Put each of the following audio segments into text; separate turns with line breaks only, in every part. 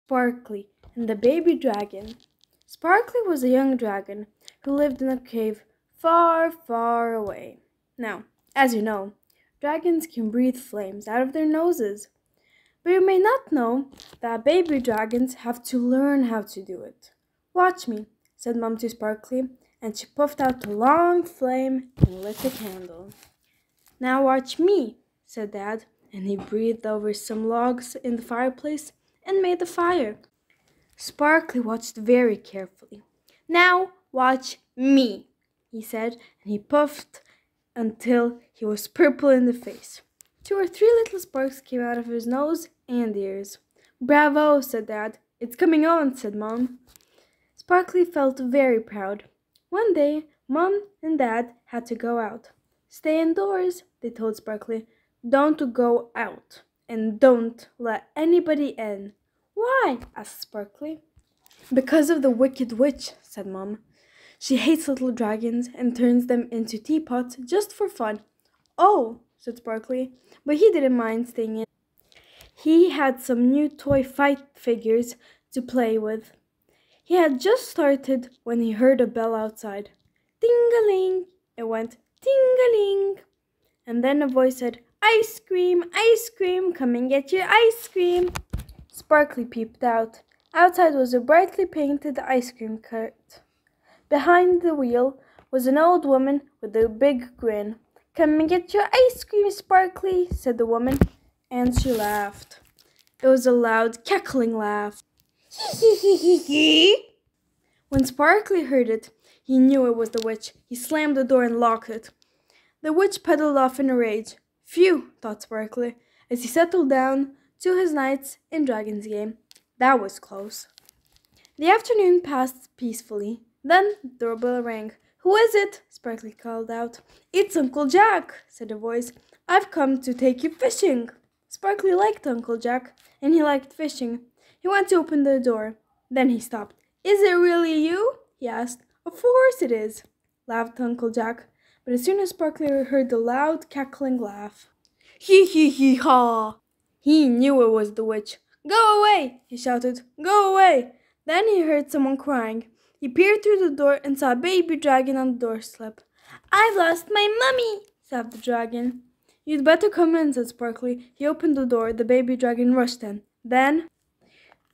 Sparkly and the Baby Dragon. Sparkly was a young dragon who lived in a cave far, far away. Now, as you know, dragons can breathe flames out of their noses. But you may not know that baby dragons have to learn how to do it. Watch me, said Mom to Sparkly, and she puffed out a long flame and lit a candle. Now watch me, said Dad, and he breathed over some logs in the fireplace and made the fire. Sparkly watched very carefully. Now watch me, he said, and he puffed until he was purple in the face. 2 or 3 little sparks came out of his nose and ears. Bravo, said Dad. It's coming on, said Mom. Sparkly felt very proud. One day, Mom and Dad had to go out. Stay indoors, they told Sparkly. Don't go out, and don't let anybody in. Why? Asked Sparkly. Because of the wicked witch, said Mom. She hates little dragons and turns them into teapots just for fun. Oh, said Sparkly, but he didn't mind staying in. He had some new toy fight figures to play with. He had just started when he heard a bell outside. Ting-a-ling! It went ting-a-ling! And then a voice said, ice cream, come and get your ice cream. Sparkly peeped out. Outside was a brightly painted ice cream cart. Behind the wheel was an old woman with a big grin. Come and get your ice cream, Sparkly, said the woman, and she laughed. It was a loud, cackling laugh. When Sparkly heard it, he knew it was the witch. He slammed the door and locked it. The witch pedaled off in a rage. Phew, thought Sparkly, as he settled down to his nights in Dragon's Game. That was close. The afternoon passed peacefully. Then the doorbell rang. Who is it? Sparkly called out. It's Uncle Jack, said a voice. I've come to take you fishing. Sparkly liked Uncle Jack, and he liked fishing. He went to open the door. Then he stopped. Is it really you? He asked. Of course it is, laughed Uncle Jack. But as soon as Sparkly heard the loud, cackling laugh, hee ha! He knew it was the witch. Go away, he shouted. Go away! Then he heard someone crying. He peered through the door and saw a baby dragon on the doorstep. I've lost my mummy, sobbed the dragon. You'd better come in, said Sparkly. He opened the door. The baby dragon rushed in. Then,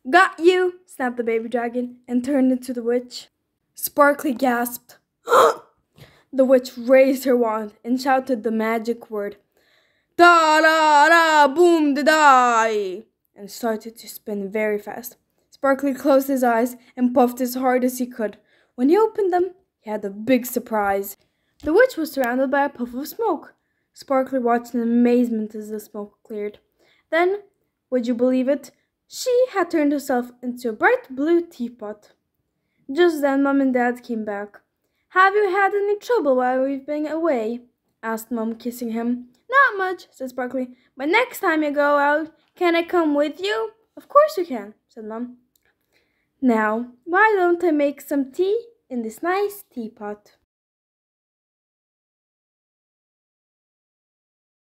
got you, snapped the baby dragon and turned into the witch. Sparkly gasped. The witch raised her wand and shouted the magic word. Da-da-da, boom-da-die, and started to spin very fast. Sparkly closed his eyes and puffed as hard as he could. When he opened them, he had a big surprise. The witch was surrounded by a puff of smoke. Sparkly watched in amazement as the smoke cleared. Then, would you believe it, she had turned herself into a bright blue teapot. Just then, Mom and Dad came back. Have you had any trouble while we've been away? Asked Mom, kissing him. Not much, said Sparkly, but next time you go out, can I come with you? Of course you can, said Mom. Now, why don't I make some tea in this nice teapot?